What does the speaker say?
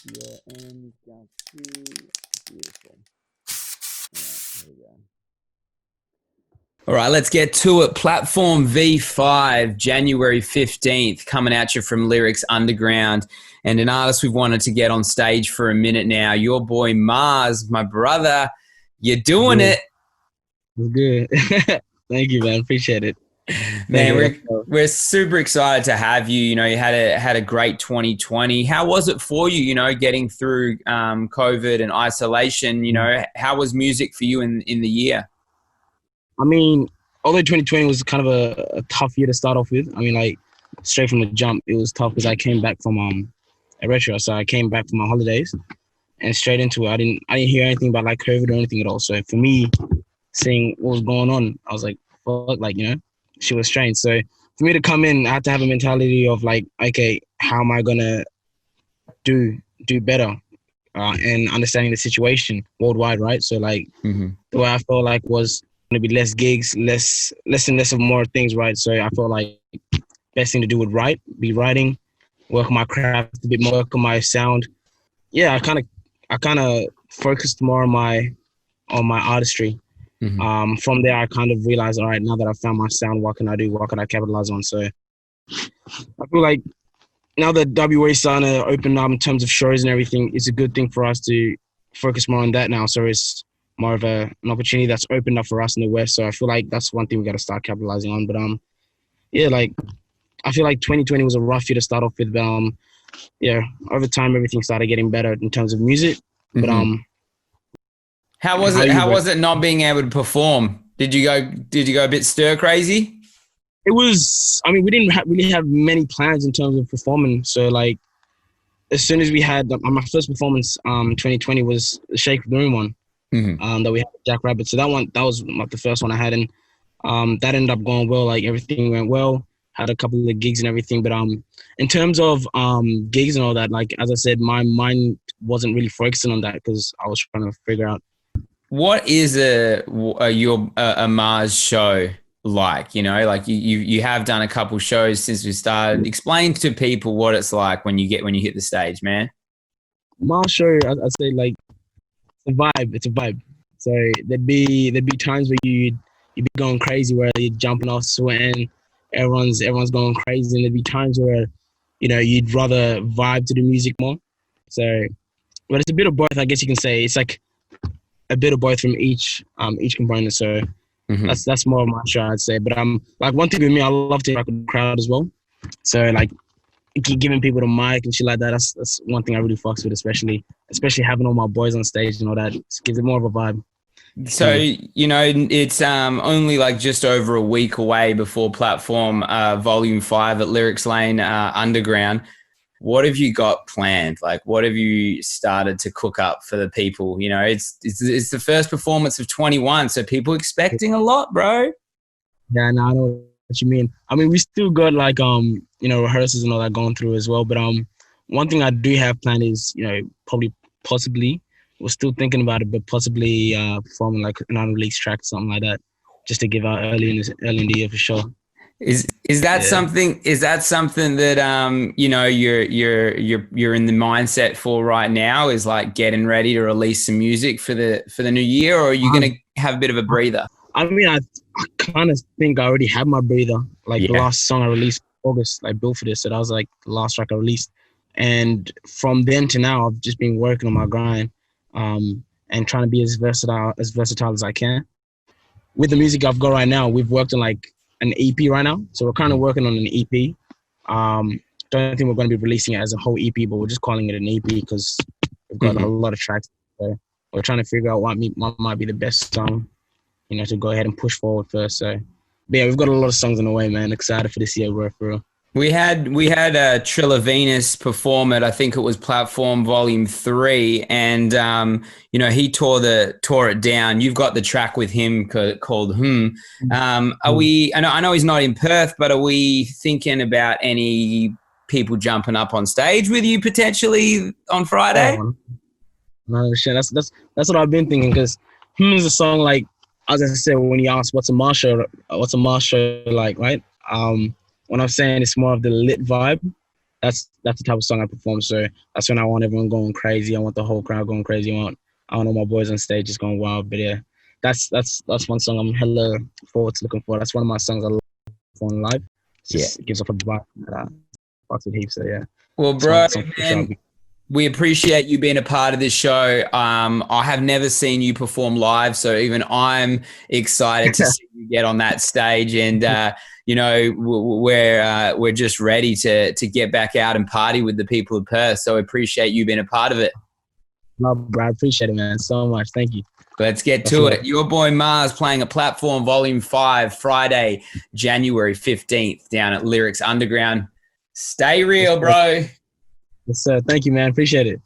Your end got you. Beautiful. All right, here we go. All right, let's get to it. Platform V5, January 15th, coming at you from Lyrics Underground. And an artist we've wanted to get on stage for a minute now, Yourboymars, my brother. You're doing it. It's good. Thank you, man. Appreciate it. Man, we're super excited to have you. You know, you had a great 2020. How was it for you, you know, getting through COVID and isolation? You know, how was music for you in the year? I mean, although 2020 was kind of a tough year to start off with, I mean, like, straight from the jump, it was tough because I came back from a retro. So I came back from my holidays and straight into it. I didn't hear anything about like COVID or anything at all. So for me, seeing what was going on, I was like, fuck, like, you know, shit was strange. So for me to come in, I had to have a mentality of like, okay, how am I gonna do better? And understanding the situation worldwide, right? So like the way I felt like was gonna be less gigs, less and less of more things, right? So I felt like best thing to do would be writing, work on my craft a bit more, work on my sound. Yeah, I kind of focused more on my artistry. From there, I kind of realized, all right, now that I've found my sound, what can I do? What can I capitalize on? So I feel like now that WA is starting to open up in terms of shows and everything, it's a good thing for us to focus more on that now. So it's more of an opportunity that's opened up for us in the West. So I feel like that's one thing we got to start capitalizing on. But yeah, like I feel like 2020 was a rough year to start off with. But yeah, over time everything started getting better in terms of music. But how was it? How was it not being able to perform? Did you go a bit stir crazy? It was. I mean, we didn't really have many plans in terms of performing. So like, as soon as we had my first performance, 2020 was the Shake the Room one. That we had with Jack Rabbit. So that was like the first one I had, and that ended up going well. Like everything went well. Had a couple of gigs and everything, but in terms of gigs and all that, like as I said, my mind wasn't really focusing on that because I was trying to figure out what is a Mars show like. You know, like you have done a couple shows since we started. Explain to people what it's like when you hit the stage, man. Mars show. I'd say like it's a vibe. It's a vibe. So there'd be times where you'd be going crazy, where you're jumping off, sweating, everyone's going crazy, and there'd be times where, you know, you'd rather vibe to the music more. So, but it's a bit of both, I guess you can say. It's like a bit of both from each component. So that's more of my show, I'd say. But like one thing with me, I love to rock with the crowd as well. So like giving people the mic and shit like that, that's one thing I really fucks with, especially having all my boys on stage and all that. It gives it more of a vibe. So, you know, it's only like just over a week away before Platform Volume 5 at Lyrics Lane Underground. What have you got planned? Like, what have you started to cook up for the people? You know, it's the first performance of 21, so people expecting a lot, bro. Yeah, no, I know what you mean. I mean, we still got like you know, rehearsals and all that going through as well. But one thing I do have planned is, you know, possibly we're still thinking about it, but possibly performing like an unreleased track or something like that, just to give out early in the year for sure. Is that something? Is that something that you know, you're in the mindset for right now? Is like getting ready to release some music for the new year, or are you gonna have a bit of a breather? I mean, I kind of think I already had my breather. Like the last song I released August, like built for this, so that was like the last track I released. And from then to now, I've just been working on my grind, and trying to be as versatile as I can. With the music I've got right now, we've worked on like an EP right now, so we're kind of working on an EP. Don't think we're going to be releasing it as a whole EP, but we're just calling it an EP because we've got a lot of tracks. So we're trying to figure out what might be the best song, you know, to go ahead and push forward first. So, but yeah, we've got a lot of songs on the way, man. Excited for this year, bro, for real. We had Trilla Venus perform at, I think it was Platform Volume 3, and you know, he tore it down. You've got the track with him called Are we? I know he's not in Perth, but are we thinking about any people jumping up on stage with you potentially on Friday? No shit. That's what I've been thinking, because is a song like, as I said, when you ask what's a Mars show like, right? When I'm saying it's more of the lit vibe, that's the type of song I perform. So that's when I want everyone going crazy. I want the whole crowd going crazy. I want all my boys on stage just going wild. But yeah, that's one song I'm hella forward to looking for. That's one of my songs I love on live. It gives off a vibe that I fucks with heaps. So yeah, Well, that's bro, one song for sure. man, we appreciate you being a part of this show. I have never seen you perform live, so even I'm excited to see you get on that stage. And we're just ready to get back out and party with the people of Perth. So I appreciate you being a part of it. No, bro, I appreciate it, man, so much. Thank you. Let's get to it. Your boy Mars playing a Platform Volume 5 Friday, January 15th down at Lyrics Underground. Stay real, bro. Yes, sir. Thank you, man. Appreciate it.